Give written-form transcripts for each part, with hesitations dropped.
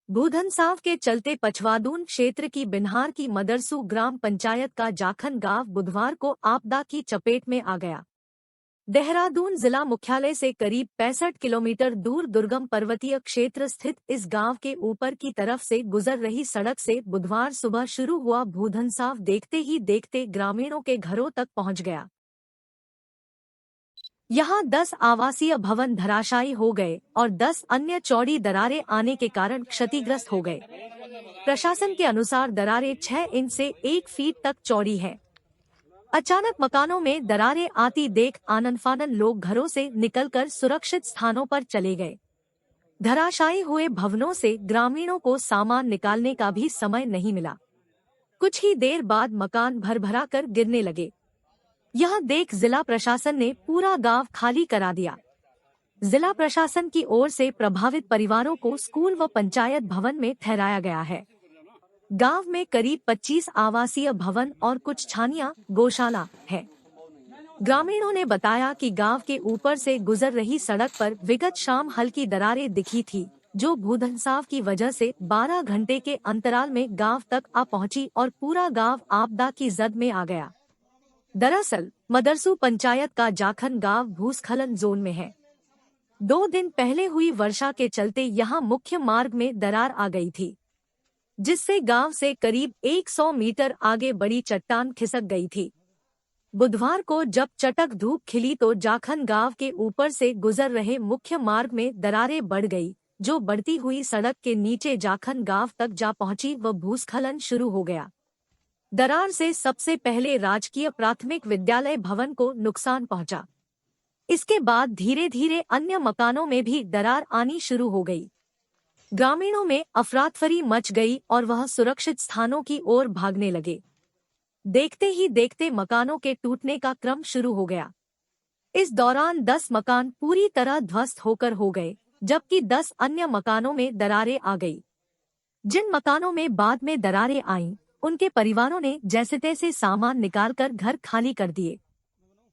भूधंसाव के चलते पछवादून क्षेत्र की बिन्हार की मदरसू ग्राम पंचायत का जाखन गांव बुधवार को आपदा की चपेट में आ गया। देहरादून जिला मुख्यालय से करीब 65 किलोमीटर दूर दुर्गम पर्वतीय क्षेत्र स्थित इस गांव के ऊपर की तरफ से गुजर रही सड़क से बुधवार सुबह शुरू हुआ भूधंसाव देखते ही देखते ग्रामीणों के घरों तक पहुंच गया। यहां 10 आवासीय भवन धराशायी हो गए और 10 अन्य चौड़ी दरारें आने के कारण क्षतिग्रस्त हो गए। प्रशासन के अनुसार दरारें 6 इंच से 1 फीट तक चौड़ी है। अचानक मकानों में दरारें आती देख आनन-फानन लोग घरों से निकलकर सुरक्षित स्थानों पर चले गए। धराशायी हुए भवनों से ग्रामीणों को सामान निकालने का भी समय नहीं मिला। कुछ ही देर बाद मकान भर-भरा कर गिरने लगे। यह देख जिला प्रशासन ने पूरा गांव खाली करा दिया। जिला प्रशासन की ओर से प्रभावित परिवारों को स्कूल व पंचायत भवन में ठहराया गया है। गांव में करीब 25 आवासीय भवन और कुछ छानियां, गौशाला है। ग्रामीणों ने बताया कि गांव के ऊपर से गुजर रही सड़क पर विगत शाम हल्की दरारें दिखी थी, जो भूधंसाव की वजह से 12 घंटे के अंतराल में गांव तक आ पहुंची और पूरा गांव आपदा की जद में आ गया। दरअसल मदरसू पंचायत का जाखन गांव भूस्खलन जोन में है। 2 दिन पहले हुई वर्षा के चलते यहां मुख्य मार्ग में दरार आ गई थी, जिससे गांव से करीब 100 मीटर आगे बड़ी चट्टान खिसक गई थी। बुधवार को जब चटक धूप खिली तो जाखन गांव के ऊपर से गुजर रहे मुख्य मार्ग में दरारें बढ़ गई, जो बढ़ती हुई सड़क के नीचे जाखन गांव तक जा पहुंची व भूस्खलन शुरू हो गया। दरार से सबसे पहले राजकीय प्राथमिक विद्यालय भवन को नुकसान पहुंचा। इसके बाद धीरे धीरे अन्य मकानों में भी दरार आनी शुरू हो गई। ग्रामीणों में अफरातफरी मच गई और वह सुरक्षित स्थानों की ओर भागने लगे। देखते ही देखते मकानों के टूटने का क्रम शुरू हो गया। इस दौरान 10 मकान पूरी तरह ध्वस्त होकर हो गए, जबकि 10 अन्य मकानों में दरारें आ गई। जिन मकानों में बाद में दरारें आईं, उनके परिवारों ने जैसे तैसे सामान निकालकर घर खाली कर दिए।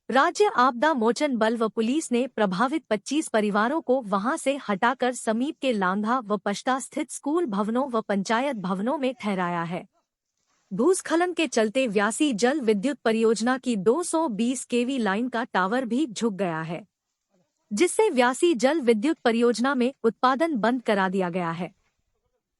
राज्य आपदा मोचन बल व पुलिस ने प्रभावित 25 परिवारों को वहां से हटाकर समीप के लांघा व पश्ता स्थित स्कूल भवनों व पंचायत भवनों में ठहराया है। भूस्खलन के चलते व्यासी जल विद्युत परियोजना की 220 केवी लाइन का टावर भी झुक गया है, जिससे व्यासी जल विद्युत परियोजना में उत्पादन बंद करा दिया गया है।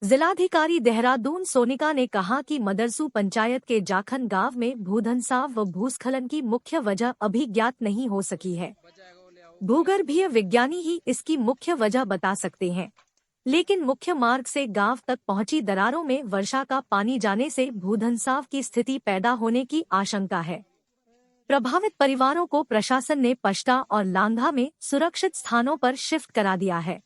जिलाधिकारी देहरादून सोनिका ने कहा कि मदरसू पंचायत के जाखन गांव में भूधंसाव व भूस्खलन की मुख्य वजह अभी ज्ञात नहीं हो सकी है। भूगर्भीय विज्ञानी ही इसकी मुख्य वजह बता सकते हैं, लेकिन मुख्य मार्ग से गांव तक पहुंची दरारों में वर्षा का पानी जाने से भूधंसाव की स्थिति पैदा होने की आशंका है। प्रभावित परिवारों को प्रशासन ने पश्ता और लांघा में सुरक्षित स्थानों पर शिफ्ट करा दिया है।